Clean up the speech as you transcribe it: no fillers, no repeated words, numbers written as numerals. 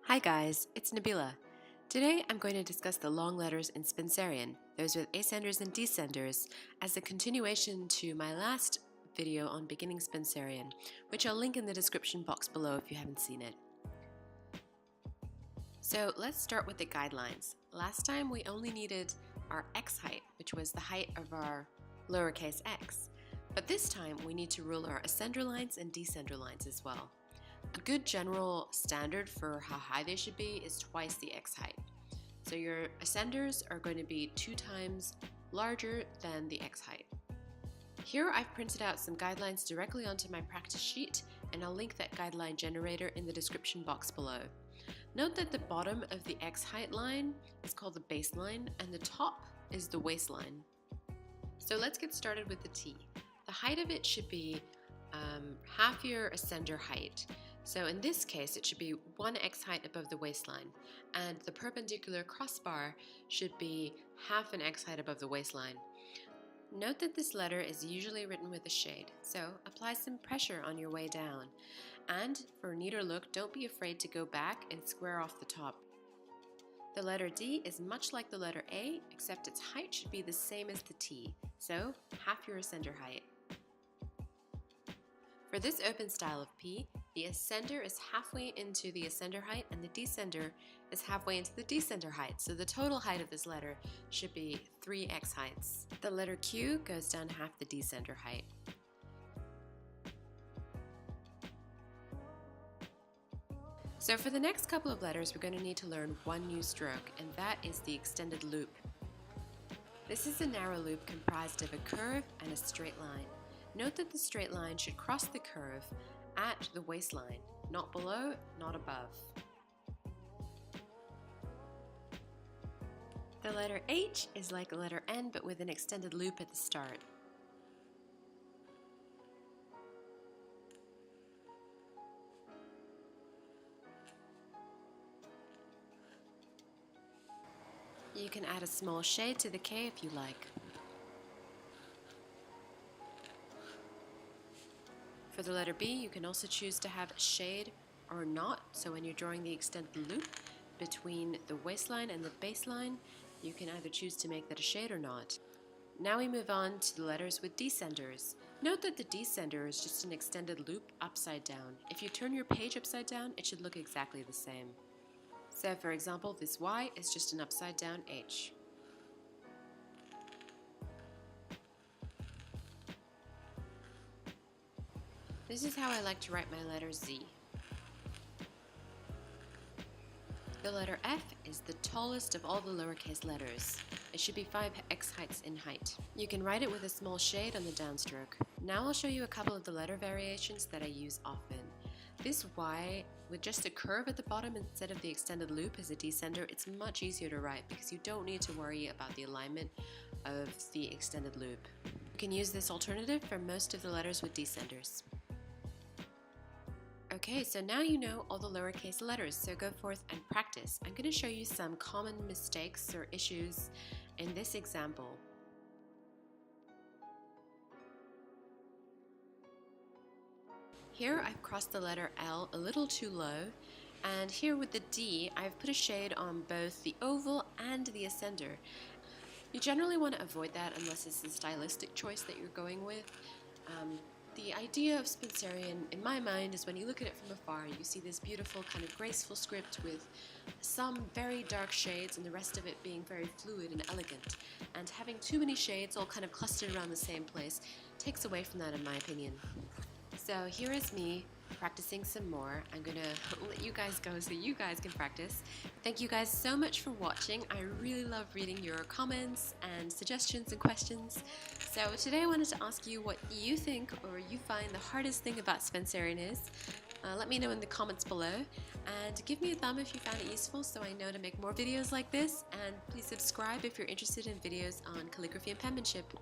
Hi guys, it's Nabila. Today I'm going to discuss the long letters in Spencerian, those with ascenders and descenders, as a continuation to my last video on beginning Spencerian, which I'll link in the description box below if you haven't seen it. So let's start with the guidelines. Last time we only needed our x height, which was the height of our lowercase x, but this time we need to rule our ascender lines and descender lines as well. A good general standard for how high they should be is twice the x height. So your ascenders are going to be 2 times larger than the x height. Here I've printed out some guidelines directly onto my practice sheet, and I'll link that guideline generator in the description box below. Note that the bottom of the x height line is called the baseline and the top is the waistline. So let's get started with the T. The height of it should be half your ascender height. So in this case, it should be 1 x height above the waistline, and the perpendicular crossbar should be half an x height above the waistline. Note that this letter is usually written with a shade, so apply some pressure on your way down. And for a neater look, don't be afraid to go back and square off the top. The letter D is much like the letter A, except its height should be the same as the T, so half your ascender height. For this open style of P, the ascender is halfway into the ascender height and the descender is halfway into the descender height, so the total height of this letter should be 3 x heights. The letter Q goes down half the descender height. So for the next couple of letters, we're going to need to learn one new stroke, and that is the extended loop. This is a narrow loop comprised of a curve and a straight line. Note that the straight line should cross the curve at the waistline, not below, not above. The letter H is like the letter N but with an extended loop at the start. You can add a small shade to the K if you like. For the letter B, you can also choose to have a shade or not, so when you're drawing the extended loop between the waistline and the baseline, you can either choose to make that a shade or not. Now we move on to the letters with descenders. Note that the descender is just an extended loop upside down. If you turn your page upside down, it should look exactly the same. So for example, this Y is just an upside down H. This is how I like to write my letter Z. The letter F is the tallest of all the lowercase letters. It should be 5 x heights in height. You can write it with a small shade on the downstroke. Now I'll show you a couple of the letter variations that I use often. This Y, with just a curve at the bottom instead of the extended loop as a descender, it's much easier to write because you don't need to worry about the alignment of the extended loop. You can use this alternative for most of the letters with descenders. Okay, so now you know all the lowercase letters, so go forth and practice. I'm going to show you some common mistakes or issues in this example. Here I've crossed the letter L a little too low, and here with the D, I've put a shade on both the oval and the ascender. You generally want to avoid that unless it's a stylistic choice that you're going with. The idea of Spencerian, in my mind, is when you look at it from afar, you see this beautiful kind of graceful script with some very dark shades and the rest of it being very fluid and elegant. And having too many shades all kind of clustered around the same place takes away from that, in my opinion. So here is me practicing some more. I'm gonna let you guys go so you guys can practice. Thank you guys so much for watching. I really love reading your comments and suggestions and questions. So today I wanted to ask you what you think or you find the hardest thing about Spencerian is. Let me know in the comments below, and give me a thumb if you found it useful so I know to make more videos like this, and please subscribe if you're interested in videos on calligraphy and penmanship.